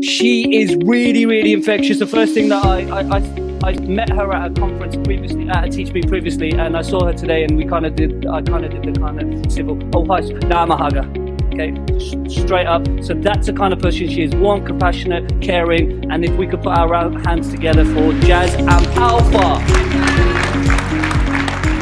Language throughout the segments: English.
She is really, really infectious. The first thing that I met her at a conference previously, at a TeachMeet previously, and I saw her today, and I kind of did the kind of civil, oh hi, now I'm a hugger. Okay, straight up. So that's the kind of person she is. Warm, compassionate, caring, and if we could put our hands together for Jaz Ampaw Farr.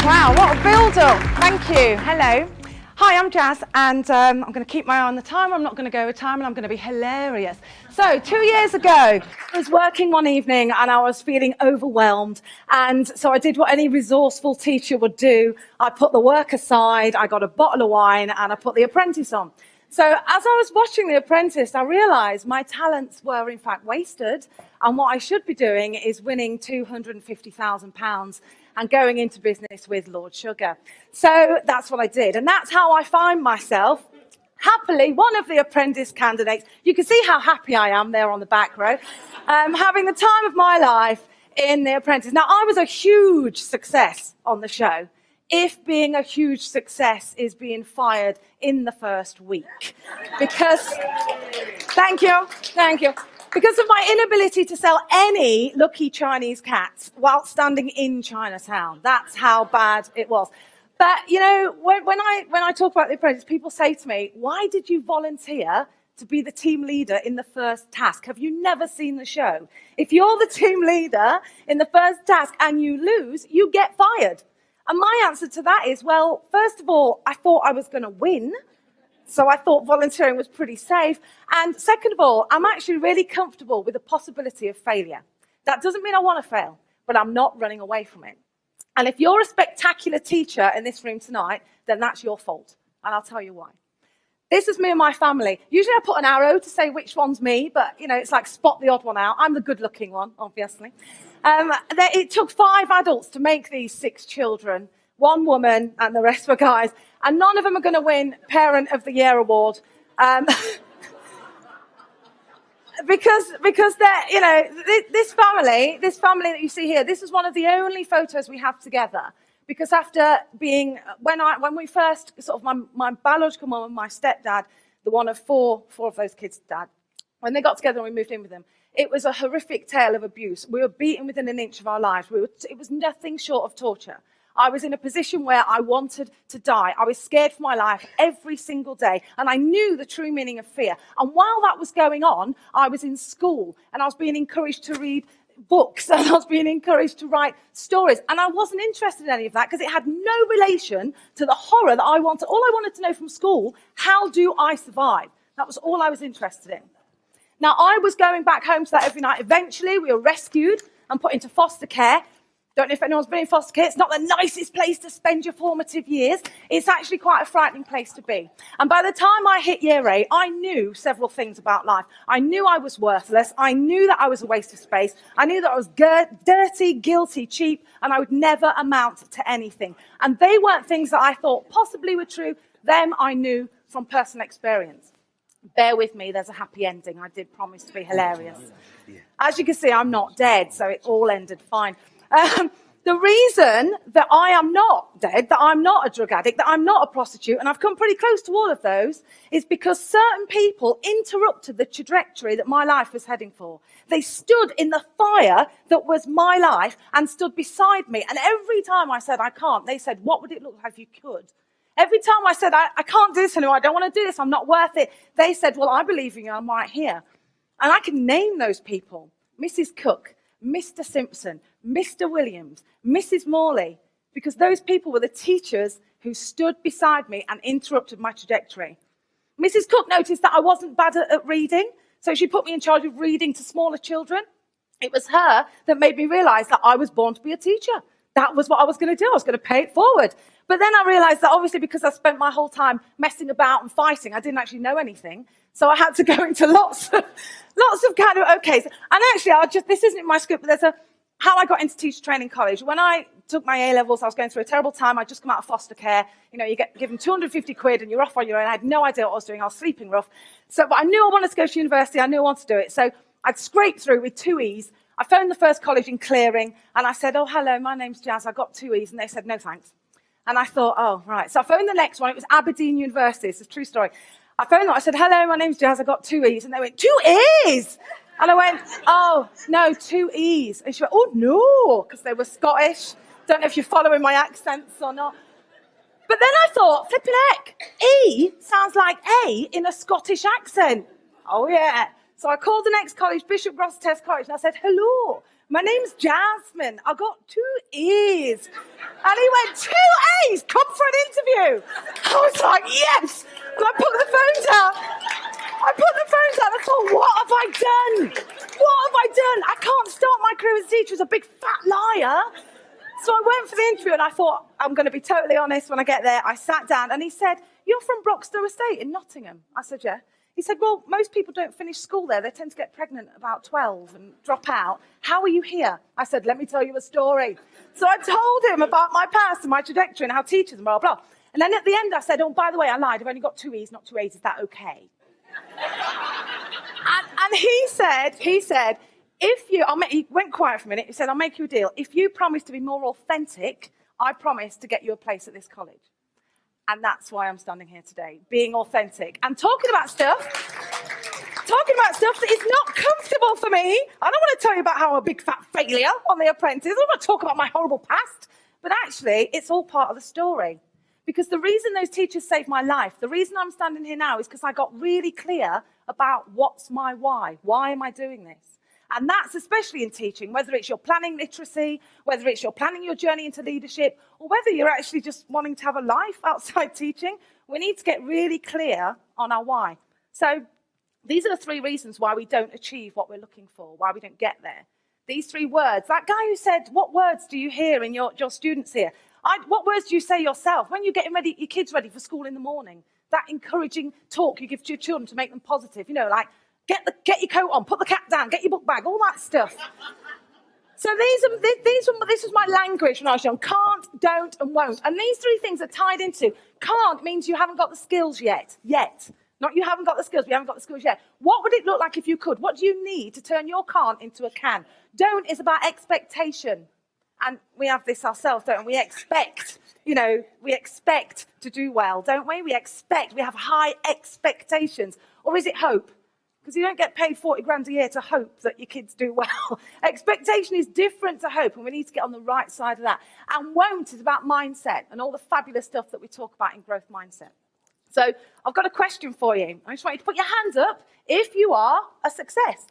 Wow, what a build-up. Thank you. Hello. Hi, I'm Jaz, and I'm going to keep my eye on the time. I'm not going to go over time, and I'm going to be hilarious. So 2 years ago, I was working one evening, and I was feeling overwhelmed. And so I did what any resourceful teacher would do. I put the work aside, I got a bottle of wine, and I put The Apprentice on. So as I was watching The Apprentice, I realised my talents were, in fact, wasted. And what I should be doing is winning £250,000 and going into business with Lord Sugar. So that's what I did. And that's how I find myself, happily, one of the Apprentice candidates. You can see how happy I am there on the back row, having the time of my life in The Apprentice. Now, I was a huge success on the show, if being a huge success is being fired in the first week. Because, thank you. Because of my inability to sell any lucky Chinese cats while standing in Chinatown. That's how bad it was. But, you know, when I talk about The Apprentice, people say to me, why did you volunteer to be the team leader in the first task? Have you never seen the show? If you're the team leader in the first task and you lose, you get fired. And my answer to that is, well, first of all, I thought I was going to win. So I thought volunteering was pretty safe. And second of all, I'm actually really comfortable with the possibility of failure. That doesn't mean I want to fail, but I'm not running away from it. And if you're a spectacular teacher in this room tonight, then that's your fault. And I'll tell you why. This is me and my family. Usually I put an arrow to say which one's me, but, you know, it's like spot the odd one out. I'm the good-looking one, obviously. It took 5 adults to make these 6 children, 1 woman, and the rest were guys. And none of them are going to win Parent of the Year award. Because they're, you know, this family that you see here, this is one of the only photos we have together. Because after being, when we first, sort of my biological mum and my stepdad, the one of four of those kids' dad, when they got together and we moved in with them, it was a horrific tale of abuse. We were beaten within an inch of our lives. It was nothing short of torture. I was in a position where I wanted to die. I was scared for my life every single day, and I knew the true meaning of fear. And while that was going on, I was in school, and I was being encouraged to read books, and I was being encouraged to write stories. And I wasn't interested in any of that because it had no relation to the horror that I wanted. All I wanted to know from school, how do I survive? That was all I was interested in. Now, I was going back home to that every night. Eventually, we were rescued and put into foster care. Don't know if anyone's been in foster care. It's not the nicest place to spend your formative years. It's actually quite a frightening place to be. And by the time I hit year 8, I knew several things about life. I knew I was worthless. I knew that I was a waste of space. I knew that I was dirty, guilty, cheap, and I would never amount to anything. And they weren't things that I thought possibly were true. Them I knew from personal experience. Bear with me, there's a happy ending. I did promise to be hilarious. As you can see, I'm not dead, so it all ended fine. The reason that I am not dead, that I'm not a drug addict, that I'm not a prostitute, and I've come pretty close to all of those, is because certain people interrupted the trajectory that my life was heading for. They stood in the fire that was my life and stood beside me. And every time I said, I can't, they said, what would it look like if you could? Every time I said, I can't do this anymore, I don't want to do this, I'm not worth it, they said, well, I believe in you, I'm right here. And I can name those people. Mrs. Cook, Mr. Simpson, Mr. Williams, Mrs. Morley, because those people were the teachers who stood beside me and interrupted my trajectory. Mrs. Cook noticed that I wasn't bad at reading, so she put me in charge of reading to smaller children. It was her that made me realize that I was born to be a teacher. That was what I was going to do. I was going to pay it forward. But then I realized that obviously because I spent my whole time messing about and fighting, I didn't actually know anything. So I had to go into lots of kind of okays. And actually, this isn't in my script, but there's how I got into teacher training college. When I took my A-levels, I was going through a terrible time. I'd just come out of foster care. You know, you get given 250 quid and you're off on your own. I had no idea what I was doing. I was sleeping rough. But I knew I wanted to go to university. I knew I wanted to do it. So I'd scraped through with 2 E's. I phoned the first college in Clearing, and I said, oh, hello, my name's Jaz. I got 2 E's. And they said, no, thanks. And I thought, oh, right. So I phoned the next one. It was Aberdeen University. It's a true story. I phoned them. I said, hello, my name's Jaz. I got 2 E's. And they went, 2 E's? And I went, oh, no, 2 E's. And she went, oh, no, because they were Scottish. Don't know if you're following my accents or not. But then I thought, flipping heck, E sounds like A in a Scottish accent. Oh, yeah. So I called the next college, Bishop Grosseteste College, and I said, hello, my name's Jasmine. I got 2 E's. And he went, 2 A's, come for an interview. I was like, yes. And I put the phone down. And I thought, what have I done? I can't start my career as a teacher as a big fat liar. So I went for the interview and I thought, I'm going to be totally honest when I get there. I sat down and he said, you're from Broxtowe Estate in Nottingham. I said, yeah. He said, well, most people don't finish school there. They tend to get pregnant at about 12 and drop out. How are you here? I said, let me tell you a story. So I told him about my past and my trajectory and how teachers and blah, blah, blah. And then at the end I said, oh, by the way, I lied. I've only got 2 E's, not 2 A's. Is that okay? and he said, he went quiet for a minute. He said, I'll make you a deal. If you promise to be more authentic, I promise to get you a place at this college. And that's why I'm standing here today, being authentic and talking about stuff that is not comfortable for me. I don't want to tell you about how I'm a big fat failure on The Apprentice. I don't want to talk about my horrible past. But actually, it's all part of the story. Because the reason those teachers saved my life, the reason I'm standing here now is because I got really clear about what's my why. Why am I doing this? And that's especially in teaching, whether it's your planning literacy, whether it's your planning your journey into leadership, or whether you're actually just wanting to have a life outside teaching, we need to get really clear on our why. So these are the 3 reasons why we don't achieve what we're looking for, why we don't get there. These 3 words, that guy who said, what words do you hear in your students here? What words do you say yourself when you're getting ready, your kids ready for school in the morning? That encouraging talk you give to your children to make them positive, like, get your coat on, put the cap down, get your book bag, all that stuff. So this was my language when I was young. Can't, don't, and won't. And these 3 things are tied into. Can't means you haven't got the skills yet. Not you haven't got the skills, but you haven't got the skills yet. What would it look like if you could? What do you need to turn your can't into a can? Don't is about expectation. And we have this ourselves, don't we? We expect to do well, don't we? We have high expectations. Or is it hope? Because you don't get paid 40 grand a year to hope that your kids do well. Expectation is different to hope, and we need to get on the right side of that. And won't is about mindset and all the fabulous stuff that we talk about in growth mindset. So I've got a question for you. I just want you to put your hands up if you are a success.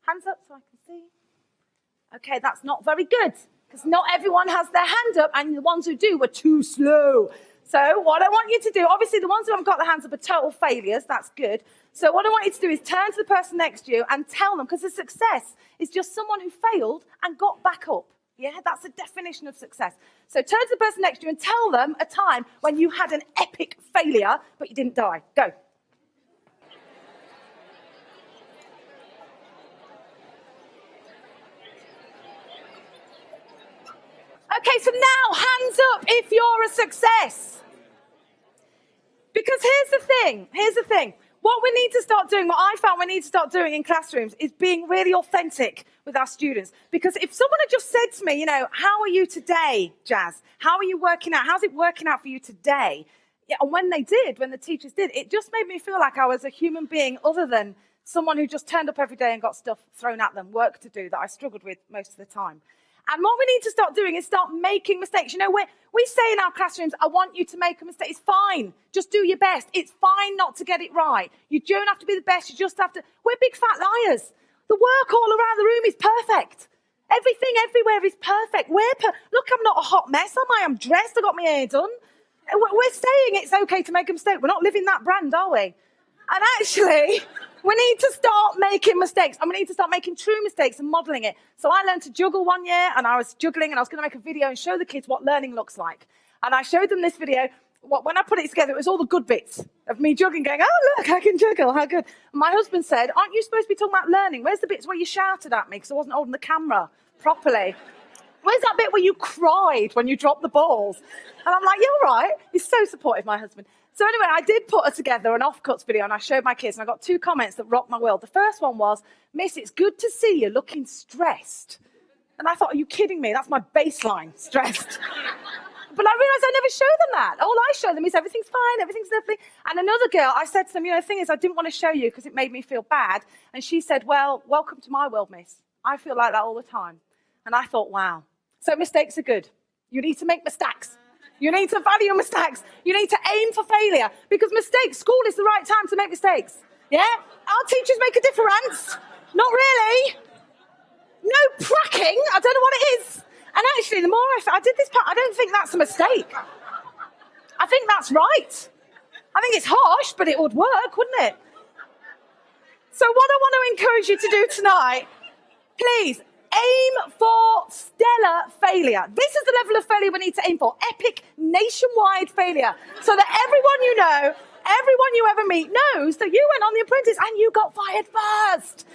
Hands up so I can see. Okay, that's not very good, because not everyone has their hand up, and the ones who do were too slow. So what I want you to do, obviously the ones who haven't got their hands up are total failures, that's good. So what I want you to do is turn to the person next to you and tell them, because a success is just someone who failed and got back up. Yeah, that's the definition of success. So turn to the person next to you and tell them a time when you had an epic failure, but you didn't die. Go. Okay, so now hands up if you're a success. Because here's the thing. What we need to start doing, what I found we need to start doing in classrooms is being really authentic with our students. Because if someone had just said to me, how are you today, Jaz? How are you working out? How's it working out for you today? Yeah, and when the teachers did, it just made me feel like I was a human being other than someone who just turned up every day and got stuff thrown at them, work to do that I struggled with most of the time. And what we need to start doing is start making mistakes. We say in our classrooms, I want you to make a mistake. It's fine. Just do your best. It's fine not to get it right. You don't have to be the best. You just have to. We're big fat liars. The work all around the room is perfect. Everything everywhere is perfect. Look, I'm not a hot mess, am I? I'm dressed. I got my hair done. We're saying it's okay to make a mistake. We're not living that brand, are we? And actually, we need to start making mistakes, and we need to start making true mistakes and modelling it. So I learned to juggle one year, and I was juggling, and I was going to make a video and show the kids what learning looks like. And I showed them this video. When I put it together, it was all the good bits of me juggling, going, oh, look, I can juggle, how good. And my husband said, aren't you supposed to be talking about learning? Where's the bits where you shouted at me because I wasn't holding the camera properly? Where's that bit where you cried when you dropped the balls? And I'm like, yeah, all right. He's so supportive, my husband. So anyway, I did put together an offcuts video, and I showed my kids, and I got 2 comments that rocked my world. The first one was, Miss, it's good to see you looking stressed. And I thought, are you kidding me? That's my baseline, stressed. But I realised I never show them that. All I show them is everything's fine, everything's lovely. And another girl, I said to them, the thing is, I didn't want to show you because it made me feel bad. And she said, well, welcome to my world, miss. I feel like that all the time. And I thought, wow. So mistakes are good. You need to make mistakes. You need to value mistakes. You need to aim for failure. Because mistakes, school is the right time to make mistakes. Yeah? Our teachers make a difference. Not really. No pracking. I don't know what it is. And actually, the more I did this part, I don't think that's a mistake. I think that's right. I think it's harsh, but it would work, wouldn't it? So what I want to encourage you to do tonight, please, aim for stellar failure. This is the level of failure we need to aim for. Epic, nationwide failure. So that everyone you know, everyone you ever meet knows that you went on The Apprentice and you got fired first.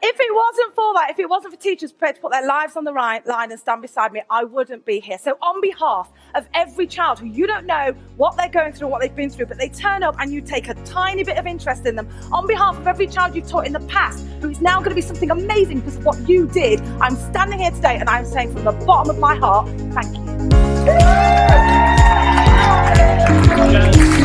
If it wasn't for that, if it wasn't for teachers prepared to put their lives on the line and stand beside me, I wouldn't be here. So on behalf of every child who you don't know what they're going through, what they've been through, but they turn up and you take a tiny bit of interest in them, on behalf of every child you've taught in the past, who is now going to be something amazing because of what you did, I'm standing here today and I'm saying from the bottom of my heart, thank you.